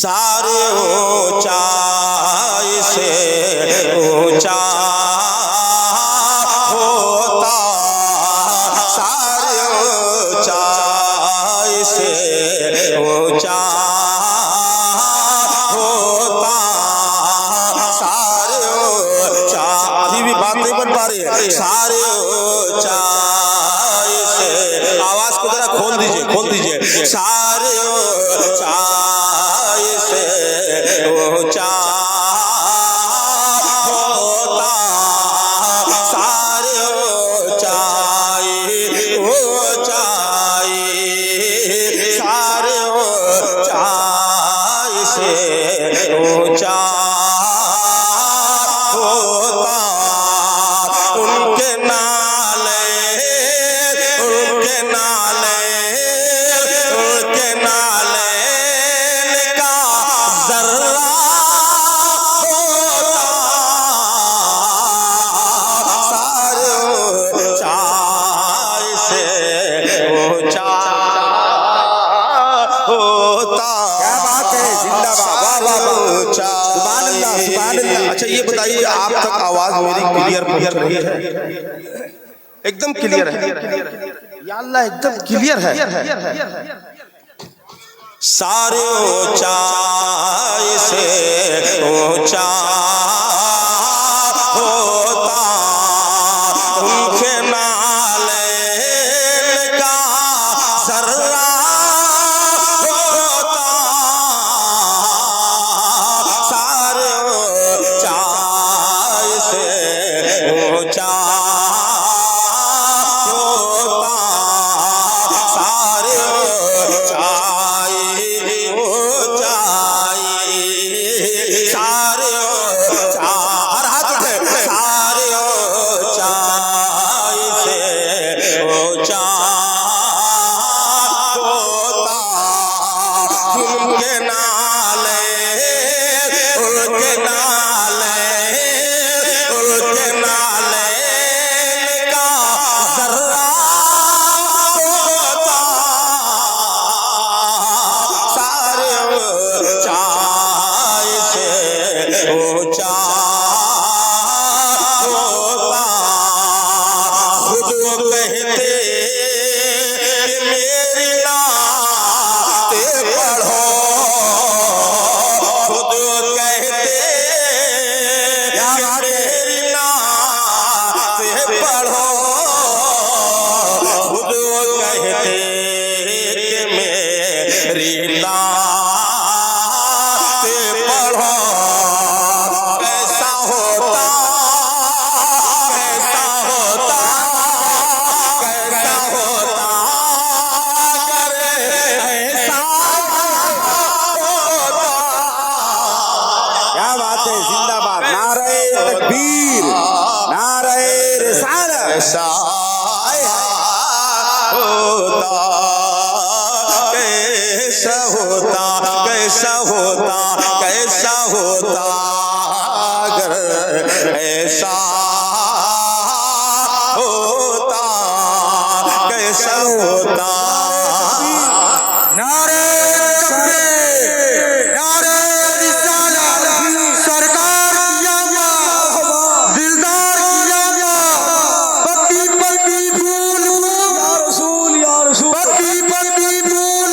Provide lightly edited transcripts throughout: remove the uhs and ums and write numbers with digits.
सारे ऊंचाई से ऊंचा होता, सारे ऊंचाई से ऊंचा होता, सारे ऊंचा। अभी भी बात नहीं बन पा रही है। सारे ऊंचाई से, आवाज को जरा खोल दीजिए, खोल दीजिए। सारे ऊंचाई से ऊंचा होता, सारे ऊंचाई ऊंचाई, सारे ऊंचाई से ऊंचा होता। उनके नाले, उनके नाले, उनके नाले का जर्रा होता, सारे ऊंचाई से ऊंचा होता। क्या बात है, जिंदाबाद, वाह वाह वाह, सुभान अल्लाह, सुभान अल्लाह। अच्छा ये बताइए, आप तक आवाज मेरी क्लियर पहुंच रही है? एकदम क्लियर है या अल्लाह, एकदम क्लियर है। सारे ऊंचाई से ऊंचा होता, उनके नाले का जर्रा होता, सारे ऊंचाई से ऊंचा होता, सारे ऊंचाई ऊंचाई, सारे ऊंचा, हर हाथ उठे, सारे ऊंचाई से ऊंचा होता। उनके नाले, उनके नाले, उनके नाले का जर्रा होता, सारे ऊंचाई से ऊंचा होता। खुद वो कहते कि मेरी नाते पढ़ो, खुद वो कहते कि मेरी नाते पढ़ो, खुद वो कहते कि मेरी नाते पढ़ो। कैसा होता, कैसा होता, कैसा होता, करे ऐसा होता। क्या बात है, जिंदाबाद, नारे तकबीर, नारे रिसालत। ऐसा होता, कैसा होता, कैसा होता, कैसा होता, अगर ऐसा होता, कैसा होता। नारे तकबीर, नारे रिसालत, सरकार जिंदाबाद, दिलदार जिंदाबाद, पत्ती पत्ती फूल या रसूल, या रसूल, पत्ती पत्ती फूल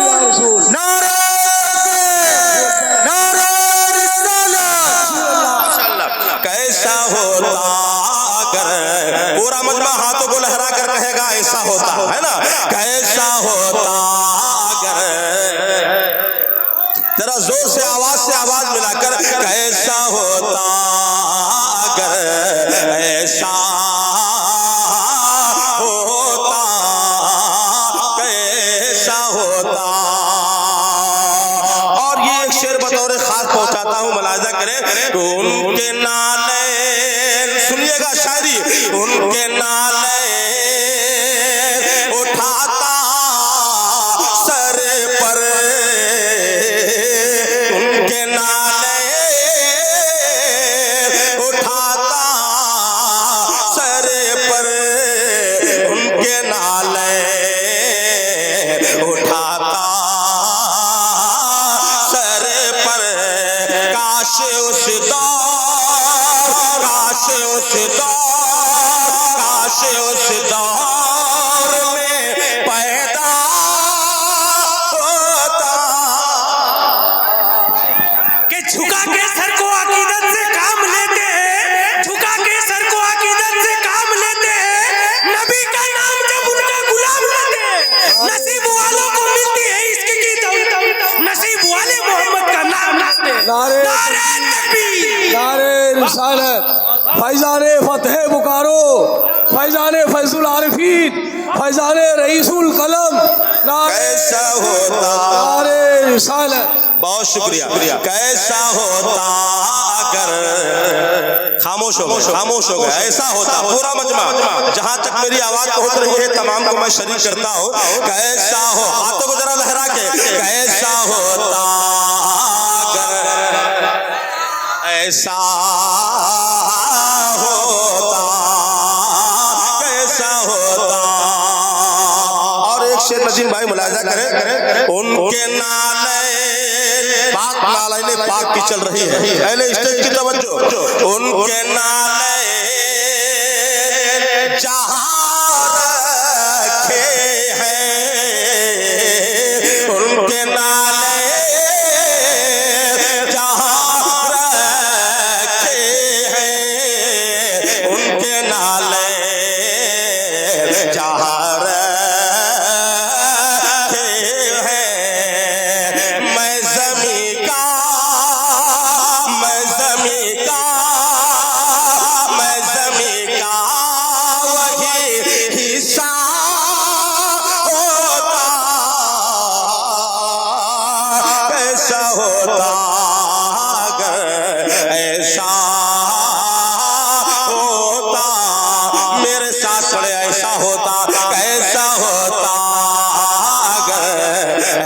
या रसूल, नारे तकबीर, नारे रिसालत। कैसा होता, अगर पूरा मजमा हाथों को लहरा कर कहेगा ऐसा होता, है ना? कैसा होता, अगर जरा जोर से आवाज मिलाकर, कैसा होता, अगर ऐसा होता, कैसा होता। और ये एक शेर बतौर खास पहुंचाता हूं, मुलाजा करें। उनके नाले, सुनिएगा शायरी, उनके नाले उठाता सर पर, उनके नाले उठाता सर पर, उनके नाले उठाता काश उस दौर, काश उस दौर, काश उस दौर में पैदा होता कि झुका के सर को अकीदत से काम लेते हैं, झुका के सर को अकीदत से काम लेते हैं, नबी का नाम जब उनका गुलाम लेते हैं, नसीब वालों को मिलती है इसकी की दौलत, नसीब वाले मोहम्मद का नाम लेते हैं। नारे तकबीर, नारे रिसालत, फैजाने फतेह बुकारो, फैजाने फैजुल आरिफीन, फैजाने रईसुल कलम, कैसा होता, नारे रिसालत। बहुत शुक्रिया। कैसा होता अगर खामोश हो गए, ऐसा होता पूरा मजमा, जहां तक मेरी आवाज पहुंच रही है तमाम को मैं शरीक करता हूं। कैसा हो, हाथों को जरा लहरा के, कैसा होता अगर ऐसा होता, कैसा होता। और एक शेर नजीम भाई मुलाजा करें, उनके नाले पाक, नाले पाक की चल रही है, पहले स्टेज की तवज्जो, उनके नाले जहां रखे हैं, उनके नाले जहां रखे हैं, उनके नाले जहां रखे हैं। मैं ज़मीं का, मैं ज़मीं का, मैं ज़मीं का वही हिस्सा होता, कैसा होता अगर ऐसा होता। मेरे साथ पड़े, ऐसा होता, कैसा होता अगर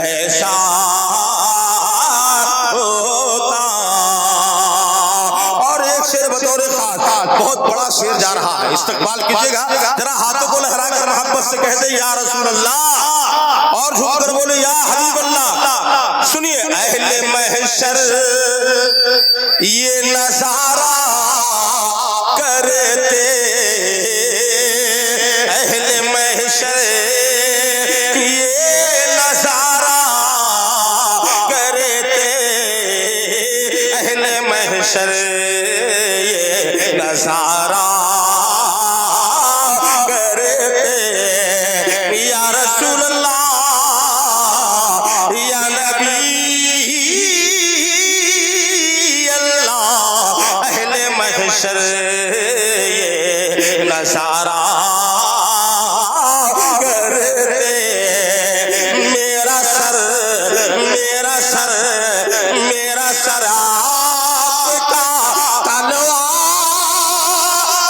ऐसा होता। और एक शेर बतौर खास, बहुत बड़ा शेर जा रहा है, इस्तकबाल कीजिएगा, जरा हाथों को लहरा कर मोहब्बत से कह दे या रसूल अल्लाह, और झुक कर बोले या हबीब अल्लाह। सुनिए, अहले महशर ये नजारा करते, अहले महशर ये नजारा करते, अहले महशर ये नजारा करते। या रसूल अल्लाह, या नबी अल्लाह, अहले महशर ये नजारा करते। मेरा सर, मेरा सर, मेरा सर आपका तलवा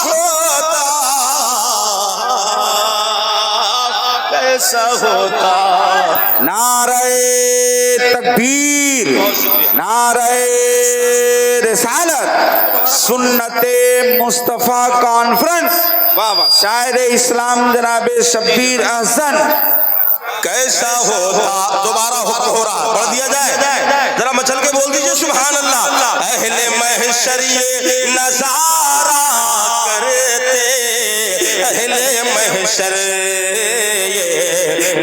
होता, कैसा होता। नारे तकबीर, नारे रिसालत, सुन्नते मुस्तफ़ा कॉन्फ्रेंस, शायर इस्लाम जनाबे शब्बीर अहसन। कैसा होता, दोबारा हुक्म हो रहा, पढ़ दिया जाए, जरा मचल के बोल दीजिए सुभान अल्लाह। अहले महशर ये नजारा करते, अहले महशर ये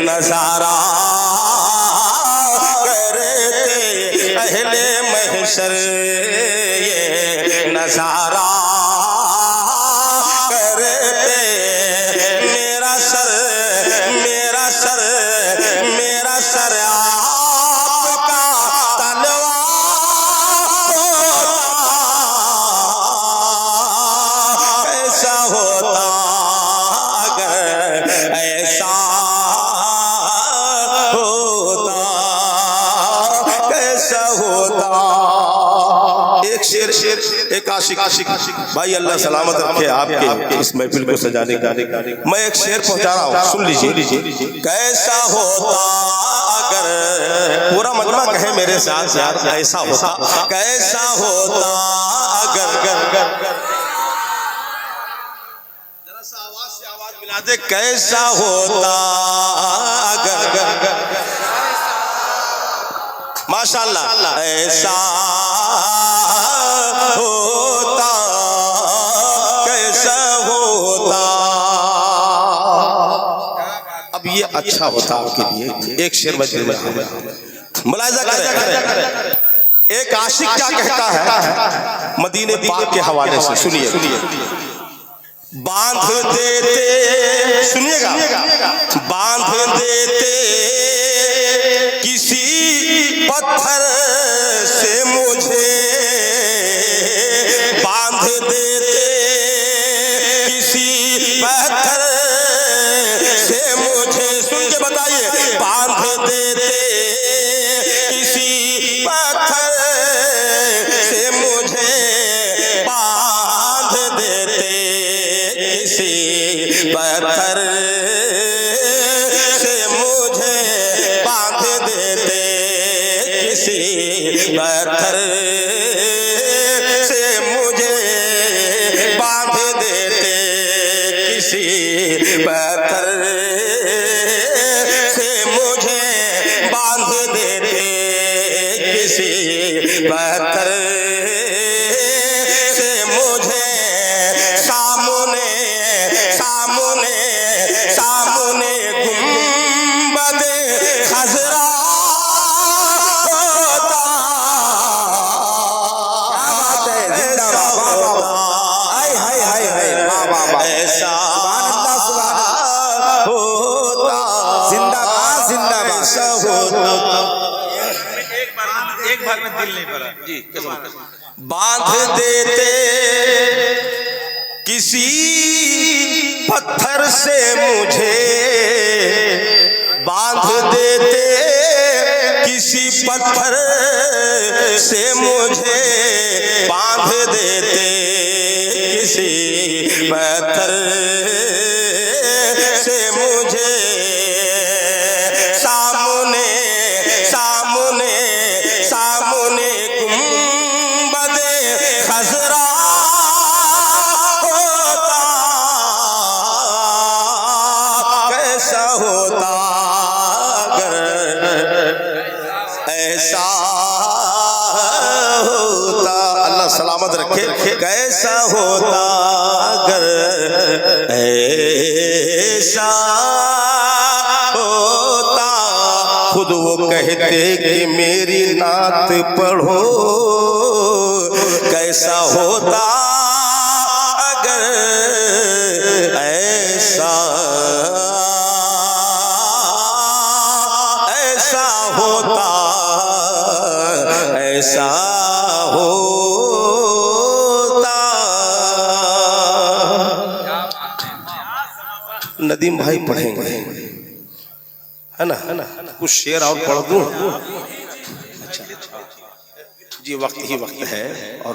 नजारा करते, अहले महशर ये नजारा करते। मेरा सर, मेरा सर, मेरा सर आपका तलवा होता, कैसा होता अगर ऐसा होता, कैसा होता। एक शेर, एक आशिक भाई, अल्लाह सलामत रखे आपके इस महफिल को सजाने का। मैं एक शेर पहुंचा रहा हूँ, सुन लीजिए। कैसा होता अगर, पूरा मजमा कहे मेरे साथ यार, ऐसा होता, कैसा होता अगर, जरा सा आवाज से आवाज मिला दे, कैसा होता अगर, माशाअल्लाह, ऐसा होता, कैसा होता। अब ये अच्छा होता आपके लिए। एक शेर में मुलाहिजा करें, एक आशिक क्या कहता है मदीने पाक के हवाले से, सुनिए। बांध देते, सुनिएगा, बांध देते किसी पत्थर से मुझे, बांध देते किसी पत्थर से मुझे, सुन के बताइए, बांध देते किसी पत्थर से मुझे, बांध देते किसी पत्थर से मुझे, बांध देते किसी पत्थर से मुझे, बांध देते किसी पत्थर से मुझे, बांध देते किसी पत्थर से मुझे, सामने सामने सामने गुंबद खजरा होता, ऐसा होता, ऐसा होता, जिंदाबाद जिंदाबाद। ऐसा होता। एक बार में दिल नहीं भरा जी। बांध देते किसी पत्थर से मुझे, बांध देते किसी पत्थर से मुझे, बांध देते किसी पत्थर से मुझे, सामने सामने सामने गुंबद खजरा होता, कैसा होता अगर ऐसा होता। अल्लाह सलामत रखे। कैसा होता अगर ऐसा होता। खुद वो कहते कि मेरी नात पढ़ो, कैसा होता अगर ऐसा ऐसा होता, ऐसा होता। नदीम भाई पढ़ेंगे, है ना? कुछ शेर और पढ़ दूं? अच्छा जी, वक्त ही वक्त है। और